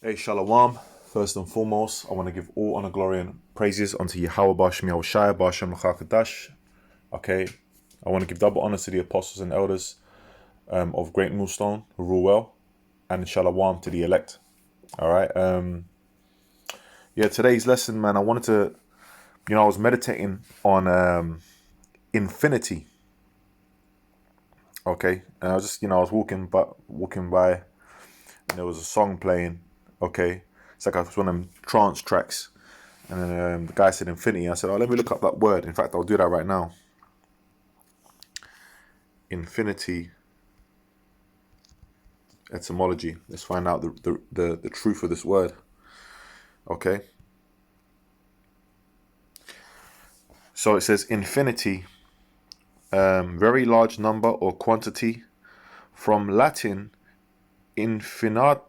Hey, Shalom. First and foremost, I want to give all honor, glory, and praises unto Yahweh Bashem Yahushai Bashem Chakadash. Okay, I want to give double honor to the apostles and elders of Great Millstone who rule well, and Shalom to the elect. All right. Yeah, today's lesson, man. I wanted to, I was meditating on infinity. Okay, and I was just, I was walking by, and there was a song playing. Okay, it's like I was one of them trance tracks. And then the guy said infinity. I said, oh, let me look up that word. In fact, I'll do that right now. Infinity etymology. Let's find out the truth of this word. Okay. So it says infinity, very large number or quantity, from Latin infinitatum,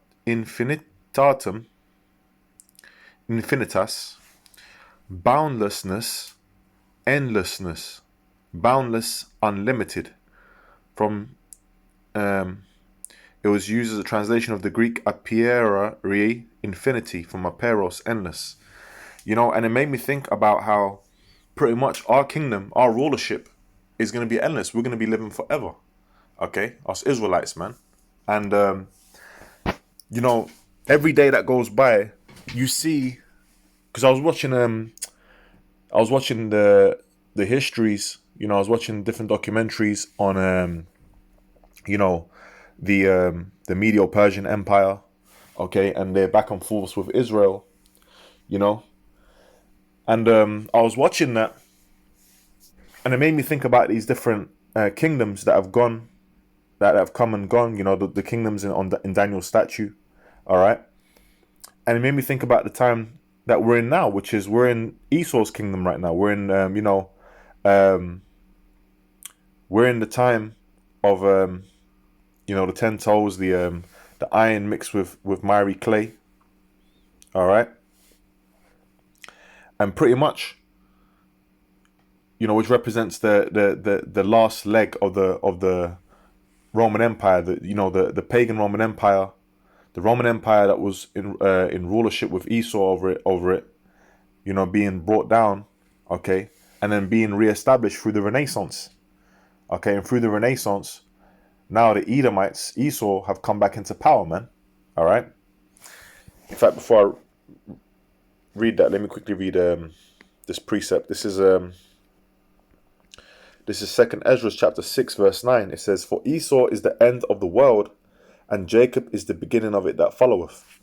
infinitas, boundlessness, endlessness, boundless, unlimited. From it was used as a translation of the Greek apeiroe, infinity, from aperos, endless. And it made me think about how pretty much our kingdom, our rulership, is going to be endless. We're going to be living forever. Okay, us Israelites, man. And every day that goes by, you see, because I was watching the histories. I was watching different documentaries on the Medo-Persian Empire, okay, and their back and forth with Israel, and I was watching that, and it made me think about these different kingdoms that have come and gone, the kingdoms in Daniel's statue, all right, and it made me think about the time that we're in now, which is we're in Esau's kingdom right now. We're in, we're in the time of the 10 toes, the iron mixed with miry clay. All right. And pretty much, which represents the last leg of the Roman Empire, the pagan Roman Empire, the Roman Empire that was in rulership with Esau over it, being brought down, okay, and then being reestablished through the Renaissance. Okay, and through the Renaissance, now the Edomites, Esau, have come back into power, man. All right. In fact, before I read that, let me quickly read this precept. This is 2nd Ezra chapter 6 verse 9. It says, "For Esau is the end of the world, and Jacob is the beginning of it that followeth."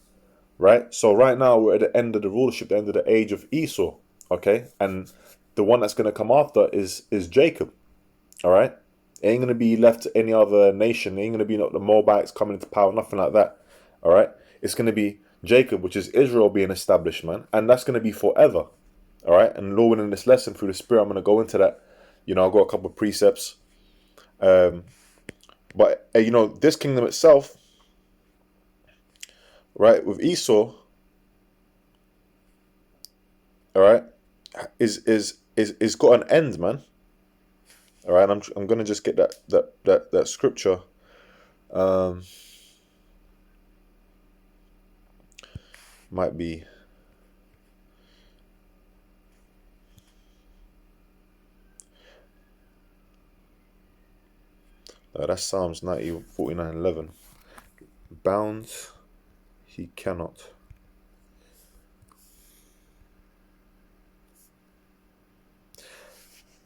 Right. So right now we're at the end of the rulership, the end of the age of Esau. Okay, and the one that's going to come after is Jacob. All right. It ain't going to be left to any other nation. It ain't going to be the Moabites coming into power, nothing like that. All right. It's going to be Jacob, which is Israel being established, man. And that's going to be forever. All right. And Lord, in this lesson through the Spirit, I'm going to go into that. I've got a couple of precepts. But this kingdom itself, right, with Esau, all right, is got an end, man. All right, I'm gonna just get that scripture. Might be. That's Psalms 49:11. Bound, he cannot.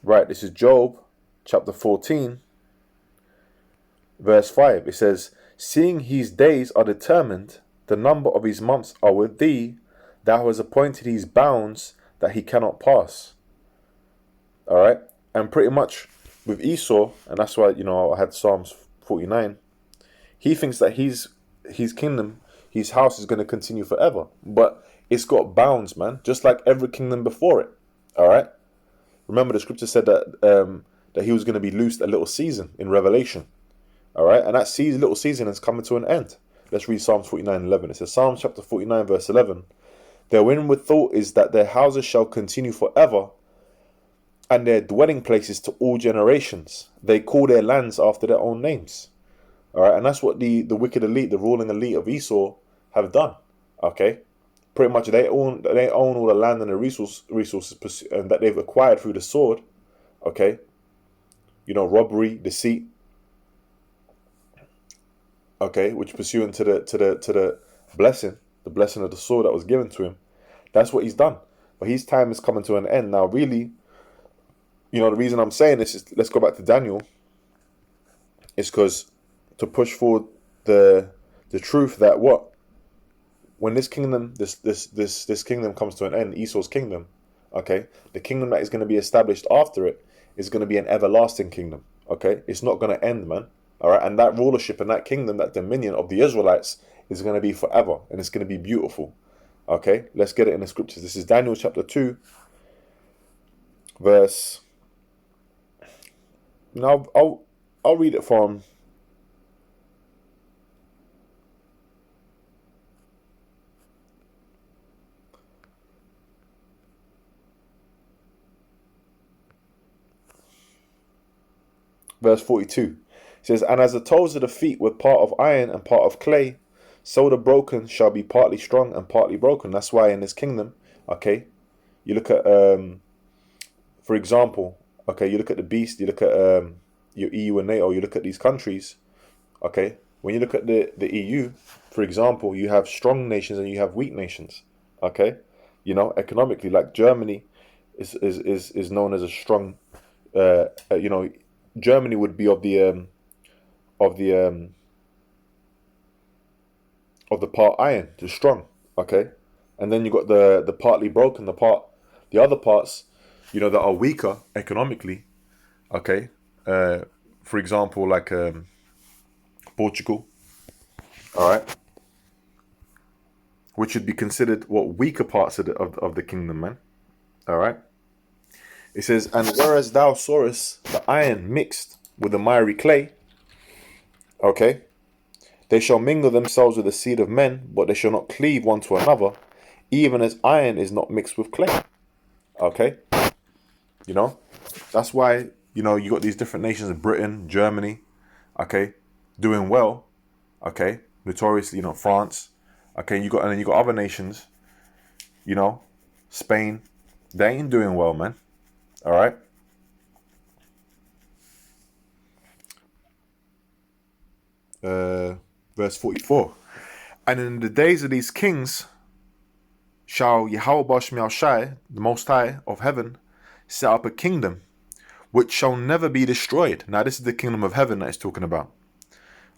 Right, this is Job chapter 14, verse 5. It says, "Seeing his days are determined, the number of his months are with thee, thou hast appointed his bounds that he cannot pass." All right, and pretty much with Esau, and that's why I had Psalms 49. He thinks that his kingdom, his house is going to continue forever, but it's got bounds, man, just like every kingdom before it. All right. Remember, the scripture said that that he was going to be loosed a little season in Revelation. All right, and that little season is coming to an end. Let's read Psalms 49:11. It says, Psalms chapter 49 verse 11. "Their inward thought is that their houses shall continue forever, and their dwelling places to all generations. They call their lands after their own names." All right, and that's what the wicked elite, the ruling elite of Esau, have done. Okay, pretty much they own all the land and the resources that they've acquired through the sword. Okay, robbery, deceit. Okay, which pursuant to the blessing, the blessing of the sword that was given to him. That's what he's done. But his time is coming to an end now. Really, the reason I'm saying this is, let's go back to Daniel. Is because to push forward the truth that when this kingdom, this kingdom comes to an end, Esau's kingdom, okay, the kingdom that is going to be established after it is going to be an everlasting kingdom. Okay, it's not going to end, man. All right, and that rulership and that kingdom, that dominion of the Israelites is going to be forever, and it's going to be beautiful. Okay, let's get it in the scriptures. This is Daniel chapter 2, verse. Now I'll read it from. Verse 42. It says, "And as the toes of the feet were part of iron and part of clay, so the broken shall be partly strong and partly broken." That's why in this kingdom, okay, you look at, for example, okay, you look at the beast, you look at your EU and NATO, you look at these countries, okay. When you look at the EU, for example, you have strong nations and you have weak nations, okay. Economically, like Germany is known as a strong, Germany would be of the part iron, the strong, okay, and then you got the partly broken, the other parts, that are weaker economically, okay. For example, like Portugal, all right, which would be considered weaker parts of the kingdom, man, all right. It says, "And whereas thou sawest the iron mixed with the miry clay, okay, they shall mingle themselves with the seed of men, but they shall not cleave one to another, even as iron is not mixed with clay." Okay, that's why you got these different nations, Britain, Germany, okay, doing well, okay, notoriously, France, okay, and then you got other nations, Spain, they ain't doing well, man. All right. Verse 44. "And in the days of these kings shall Yahweh Bashmiel Shai, the Most High of heaven, set up a kingdom which shall never be destroyed." Now, this is the kingdom of heaven that it's talking about.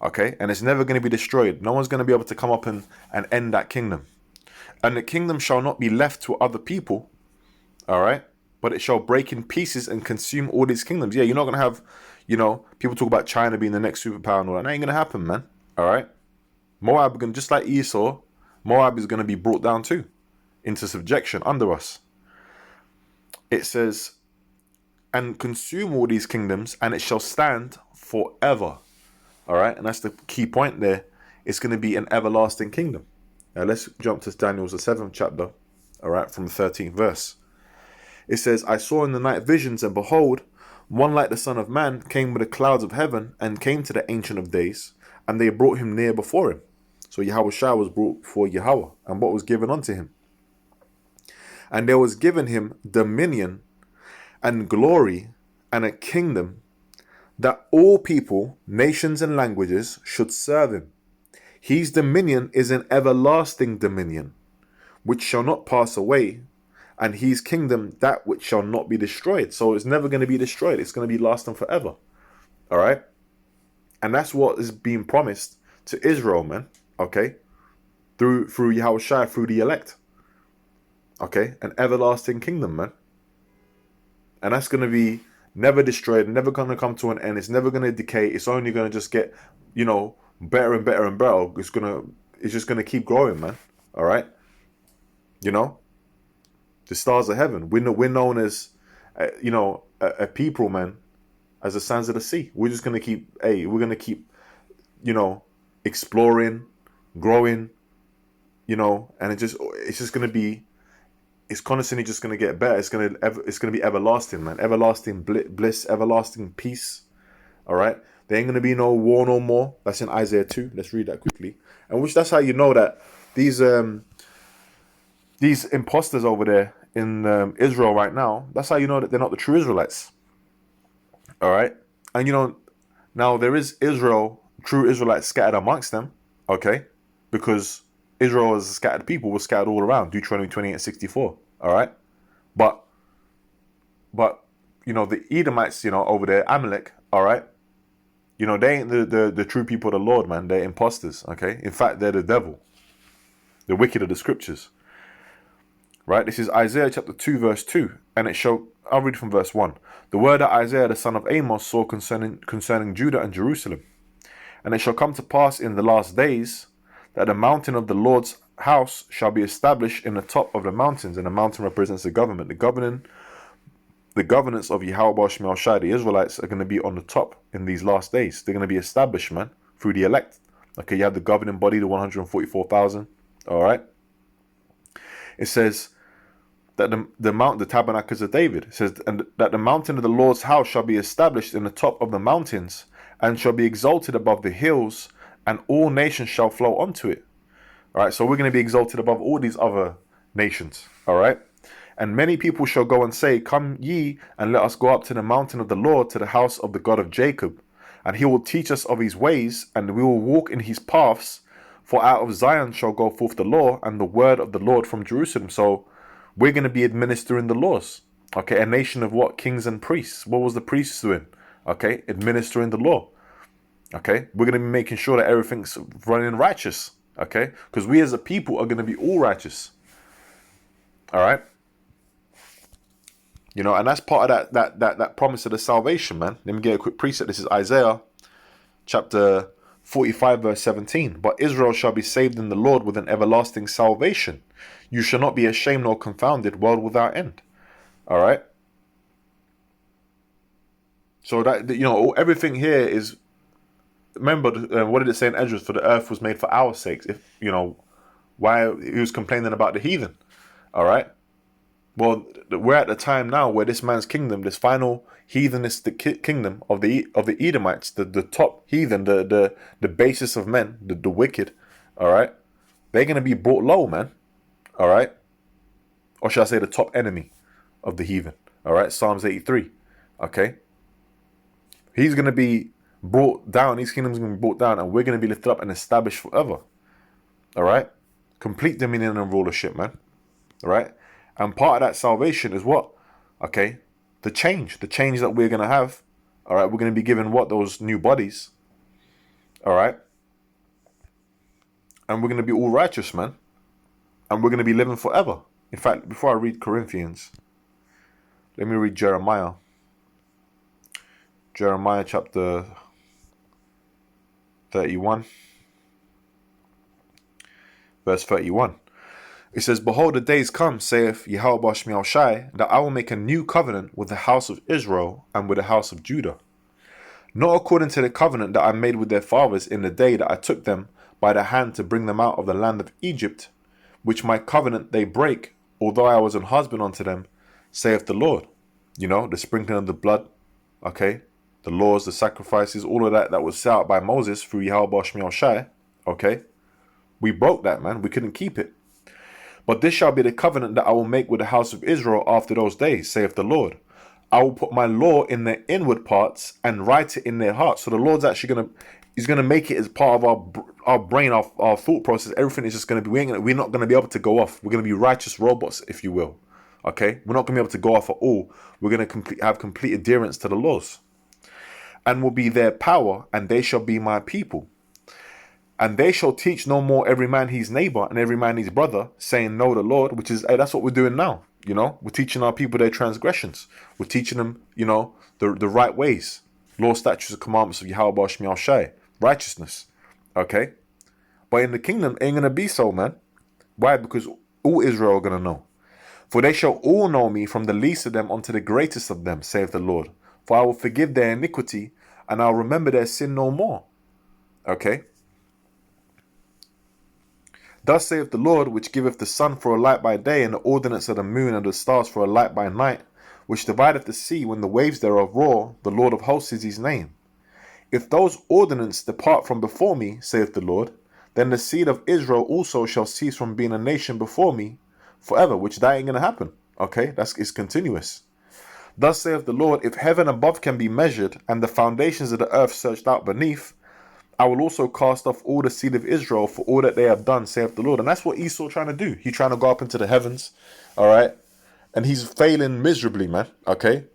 Okay, and it's never going to be destroyed. No one's going to be able to come up and end that kingdom. "And the kingdom shall not be left to other people, all right, but it shall break in pieces and consume all these kingdoms." Yeah, you're not going to have, people talk about China being the next superpower and all that. That ain't going to happen, man. All right. Moab, just like Esau, Moab is going to be brought down too, into subjection under us. It says, "And consume all these kingdoms, and it shall stand forever." All right. And that's the key point there. It's going to be an everlasting kingdom. Now let's jump to Daniel's the 7th chapter, all right, from the 13th verse. It says, "I saw in the night visions, and behold, one like the Son of Man came with the clouds of heaven, and came to the Ancient of Days, and they brought him near before him." So Yahweh Shai was brought before Yahweh, and what was given unto him? "And there was given him dominion and glory and a kingdom, that all people, nations, and languages should serve him. His dominion is an everlasting dominion, which shall not pass away, and his kingdom that which shall not be destroyed." So it's never going to be destroyed. It's going to be lasting forever. All right. And that's what is being promised to Israel, man. Okay. Through Yahweh Shai, through the elect. Okay. An everlasting kingdom, man. And that's going to be never destroyed, never going to come to an end. It's never going to decay. It's only going to just get, better and better and better. It's just going to keep growing, man. All right. The stars of heaven. We're known as, a people, man, as the sands of the sea. We're just going to keep, exploring, growing, and it's just going to be, it's constantly just going to get better. It's going to be everlasting, man. Everlasting bliss, everlasting peace. All right. There ain't going to be no war no more. That's in Isaiah 2. Let's read that quickly. And that's how you know that these these imposters over there in Israel right now, that's how you know that they're not the true Israelites. All right. And now there is true Israelites scattered amongst them. Okay. Because Israel is a scattered people, was scattered all around. Deuteronomy 28:64. All right. But the Edomites, over there, Amalek, all right, they ain't the true people of the Lord, man. They're imposters, okay? In fact, they're the devil, the wicked of the scriptures, right? This is Isaiah chapter 2, verse 2, and I'll read from verse 1. The word that Isaiah the son of Amos saw concerning Judah and Jerusalem. And it shall come to pass in the last days that the mountain of the Lord's house shall be established in the top of the mountains, and the mountain represents the government. The governance of Yahweh Shemel Shai, the Israelites, are going to be on the top in these last days. They're going to be established, man, through the elect. Okay, you have the governing body, the 144,000. All right. It says that the tabernacles of David. It says and that the mountain of the Lord's house shall be established in the top of the mountains, and shall be exalted above the hills, and all nations shall flow unto it. All right. So we're going to be exalted above all these other nations. All right. And many people shall go and say, Come ye, and let us go up to the mountain of the Lord, to the house of the God of Jacob. And he will teach us of his ways, and we will walk in his paths. For out of Zion shall go forth the law, and the word of the Lord from Jerusalem. So we're going to be administering the laws. Okay, a nation of what? Kings and priests. What was the priests doing? Okay, administering the law. Okay, we're going to be making sure that everything's running righteous. Okay, because we as a people are going to be all righteous. All right. And that's part of that promise of the salvation, man. Let me get a quick precept. This is Isaiah chapter 45, verse 17. But Israel shall be saved in the Lord with an everlasting salvation. You shall not be ashamed nor confounded, world without end. All right. So that, everything here is, remember, what did it say in Esdras? For the earth was made for our sakes. If, why he was complaining about the heathen. All right. Well, we're at the time now where this man's kingdom, this final heathenistic kingdom of the Edomites, the top heathen, the basis of men, the wicked, all right, they're going to be brought low, man, all right? Or should I say the top enemy of the heathen, all right? Psalms 83, okay? He's going to be brought down, his kingdom's going to be brought down, and we're going to be lifted up and established forever, all right? Complete dominion and rulership, man, all right? And part of that salvation is what? Okay, the change that we're going to have. All right, we're going to be given what? Those new bodies. All right. And we're going to be all righteous, man. And we're going to be living forever. In fact, before I read Corinthians, let me read Jeremiah. Jeremiah chapter 31, verse 31. It says, Behold, the days come, saith Yahweh Shemel Shai, that I will make a new covenant with the house of Israel and with the house of Judah. Not according to the covenant that I made with their fathers in the day that I took them by the hand to bring them out of the land of Egypt, which my covenant they break, although I was an husband unto them, saith the Lord. The sprinkling of the blood, okay, the laws, the sacrifices, all of that was set out by Moses through Yahweh Shemel Shai, okay. We broke that, man. We couldn't keep it. But this shall be the covenant that I will make with the house of Israel after those days, saith the Lord. I will put my law in their inward parts and write it in their hearts. So the Lord's actually He's gonna make it as part of our brain, our thought process. Everything is just gonna be. We're not gonna be able to go off. We're gonna be righteous robots, if you will. Okay, we're not gonna be able to go off at all. We're gonna have complete adherence to the laws, and will be their power, and they shall be my people. And they shall teach no more every man his neighbor and every man his brother, saying, Know the Lord, which is, that's what we're doing now. We're teaching our people their transgressions. We're teaching them, the right ways. Law, statutes, and commandments of Yahweh Shemel Shai. Righteousness. Okay? But in the kingdom, it ain't going to be so, man. Why? Because all Israel are going to know. For they shall all know me, from the least of them unto the greatest of them, saith the Lord. For I will forgive their iniquity, and I'll remember their sin no more. Okay? Thus saith the Lord, which giveth the sun for a light by day, and the ordinance of the moon and the stars for a light by night, which divideth the sea when the waves thereof roar, the Lord of hosts is his name. If those ordinances depart from before me, saith the Lord, then the seed of Israel also shall cease from being a nation before me, forever, which that ain't going to happen. Okay, it's continuous. Thus saith the Lord, if heaven above can be measured, and the foundations of the earth searched out beneath, I will also cast off all the seed of Israel for all that they have done, saith the Lord. And that's what Esau trying to do. He's trying to go up into the heavens, all right? And he's failing miserably, man, okay?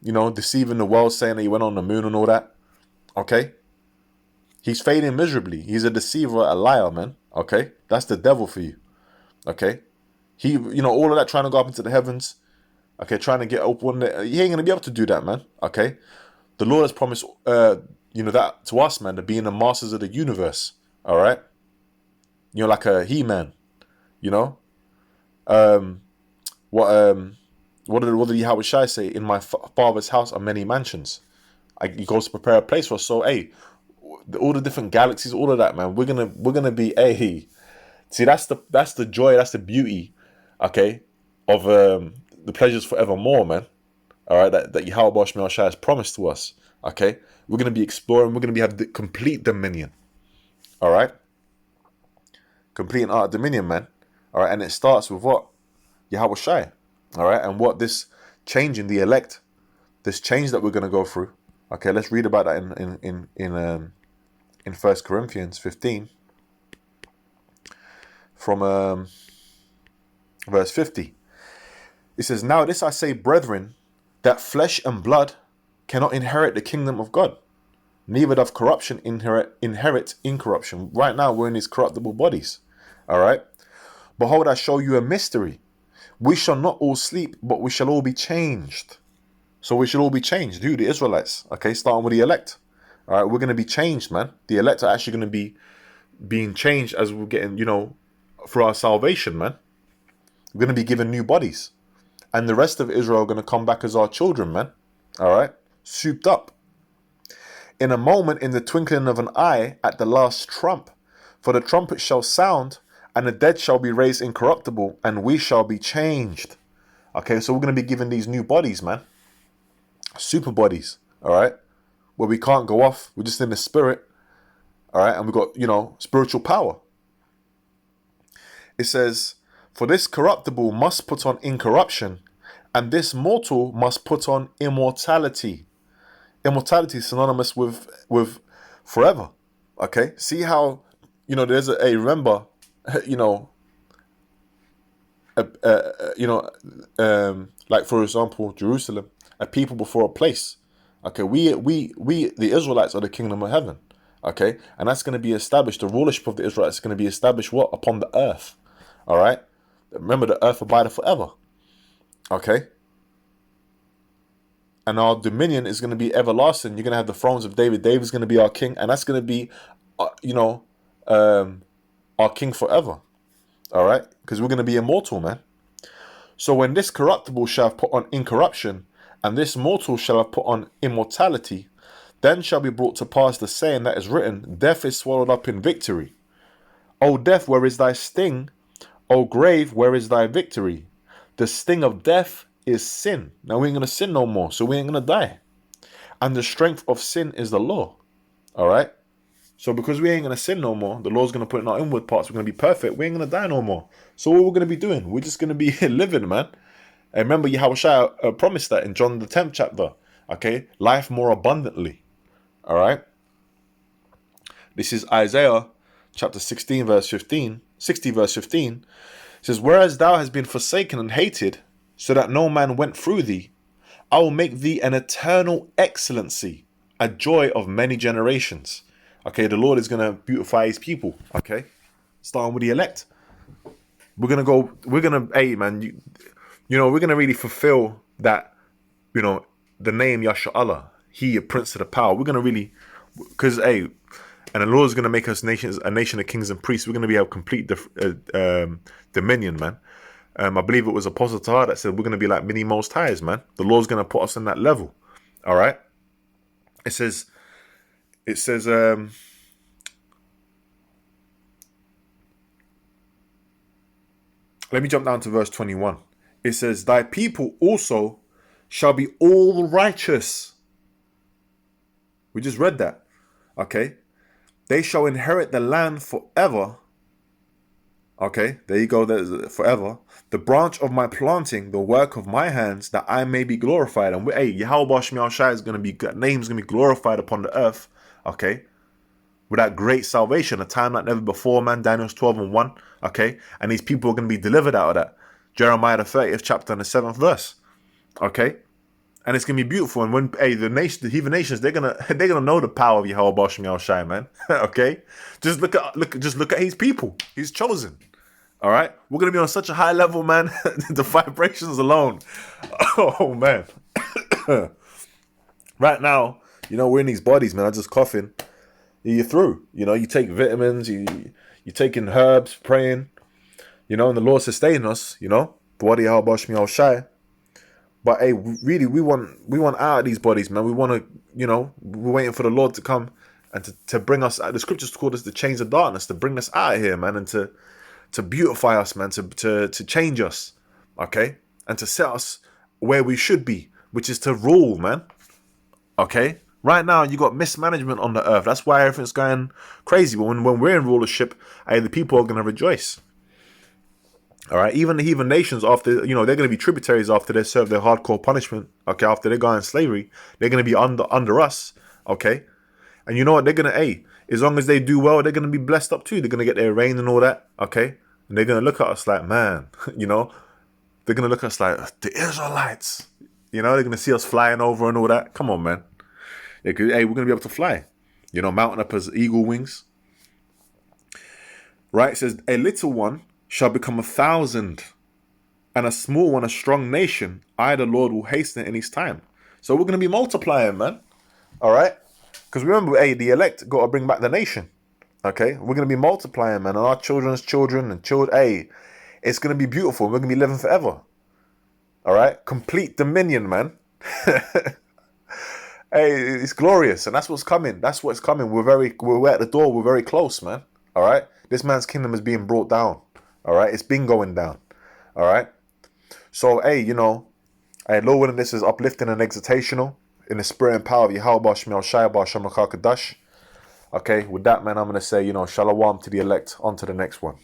You know, deceiving the world, saying that he went on the moon and all that, okay? He's failing miserably. He's a deceiver, a liar, man, okay? That's the devil for you, okay? He, you know, all of that trying to go up into the heavens, okay, trying to get up one day, he ain't going to be able to do that, man, okay? The Lord has promised, you know, that to us, man, to being the masters of the universe, all right? You know, like a He-Man, you know? What did Yahweh Shai say? In my father's house are many mansions. He goes to prepare a place for us. So, hey, all the different galaxies, all of that, man, we're gonna be, hey, see, that's the joy, that's the beauty, okay, of the pleasures forevermore, man. All right, that Yahweh Baruch Shai has promised to us. Okay, we're gonna be exploring. We're gonna have the complete dominion. All right, complete and utter dominion, man. All right, and it starts with what? Yahweh Shai. All right, and what this change in the elect, this change that we're gonna go through. Okay, let's read about that in 1 Corinthians 15 from verse 50. It says, "Now this I say, brethren, that flesh and blood cannot inherit the kingdom of God, neither doth corruption inherit incorruption." Right now we're in these corruptible bodies. All right. "Behold, I show you a mystery. We shall not all sleep, but we shall all be changed." So we should all be changed. Who? The Israelites. Okay, starting with the elect. All right, we're going to be changed, man. The elect are actually going to be being changed as we're getting, you know, for our salvation, man. We're going to be given new bodies. And the rest of Israel are going to come back as our children, man. All right? Souped up. "In a moment, in the twinkling of an eye, at the last trump. For the trumpet shall sound, and the dead shall be raised incorruptible, and we shall be changed." Okay, so we're going to be given these new bodies, man. Super bodies, all right? Where we can't go off. We're just in the spirit, all right? And we've got, you know, spiritual power. It says, "For this corruptible must put on incorruption, and this mortal must put on immortality." Immortality is synonymous with forever. Okay, see how, you know, there's remember, you know, like for example, Jerusalem, a people before a place. Okay, we the Israelites are the kingdom of heaven. Okay, and that's going to be established. The rulership of the Israelites is going to be established what? Upon the earth. All right. Remember, the earth abideth forever. Okay. And our dominion is going to be everlasting. You're going to have the thrones of David. David's going to be our king, and that's going to be, our king forever. All right, because we're going to be immortal, man. "So when this corruptible shall have put on incorruption, and this mortal shall have put on immortality, then shall be brought to pass the saying that is written, death is swallowed up in victory. O death, where is thy sting? O grave, where is thy victory? The sting of death is sin." Now we ain't going to sin no more, so we ain't going to die. "And the strength of sin is the law." All right. So because we ain't going to sin no more, the law's going to put in our inward parts. We're going to be perfect. We ain't going to die no more. So what we're going to be doing? We're just going to be living, man. And remember, Yahweh Shai promised that in John the 10th chapter. Okay. Life more abundantly. All right. This is Isaiah chapter 60 verse 15. It says, "Whereas thou hast been forsaken and hated, so that no man went through thee, I will make thee an eternal excellency, a joy of many generations." Okay, the Lord is going to beautify his people. Okay, starting with the elect. We're going to, hey man, you know, we're going to really fulfill that, you know, the name Yasharahla, he, a prince of the power. We're going to really, because, hey, and the Lord is going to make us a nation of kings and priests. We're going to be able complete dominion, man. I believe it was Apostle Tahar that said we're going to be like mini most highs, man. The Lord's going to put us in that level. All right. It says, let me jump down to verse 21. It says, "Thy people also shall be all righteous." We just read that. Okay. "They shall inherit the land forever." Okay, there you go. There's forever. The branch of my planting, the work of my hands, that I may be glorified. And hey, Yahweh Shemiel Shai is going to be, name's going to be glorified upon the earth. Okay, with that great salvation, a time like never before, man. Daniel's 12:1. Okay, and these people are going to be delivered out of that. Jeremiah the 30th chapter and the 7th verse. Okay, and it's gonna be beautiful. And when the heathen nations, they're gonna know the power of Yahweh Shemiel Shai, man. Okay, just look at his people. He's chosen. All right, we're gonna be on such a high level, man. The vibrations alone. Oh man. Right now, we're in these bodies, man. I'm just coughing. You're through. You take vitamins. You're taking herbs, praying. And the Lord sustain us. The body of Yahweh Shemiel Shai. But hey, really, we want out of these bodies, man. We want to, we're waiting for the Lord to come and to bring us out. The scriptures called us to change the darkness, to bring us out of here, man, and to beautify us, man, to change us, okay, and to set us where we should be, which is to rule, man. Okay, right now you got mismanagement on the earth. That's why everything's going crazy. But when we're in rulership, the people are going to rejoice. All right, even the heathen nations, after they're going to be tributaries after they serve their hardcore punishment. Okay, after they go in slavery, they're going to be under us. Okay, and you know what? They're going to as long as they do well, they're going to be blessed up too. They're going to get their rain and all that. Okay, and they're going to look at us like, man, they're going to look at us like the Israelites. They're going to see us flying over and all that. Come on, man. We're going to be able to fly. Mounting up as eagle wings. Right? It says, a little one shall become 1,000, and a small one a strong nation. I, the Lord, will hasten it in his time. So we're going to be multiplying, man. All right? Because remember, the elect got to bring back the nation. Okay? We're going to be multiplying, man. And our children's children and children. It's going to be beautiful. We're going to be living forever. All right? Complete dominion, man. It's glorious. And that's what's coming. That's what's coming. We're at the door. We're very close, man. All right? This man's kingdom is being brought down. All right, it's been going down. All right, so Lord willing, this is uplifting and exhortational in the spirit and power of Yahweh Shemiel Shai B'Hashem Kadash. Okay, with that, man, I'm gonna say shalom to the elect. On to the next one.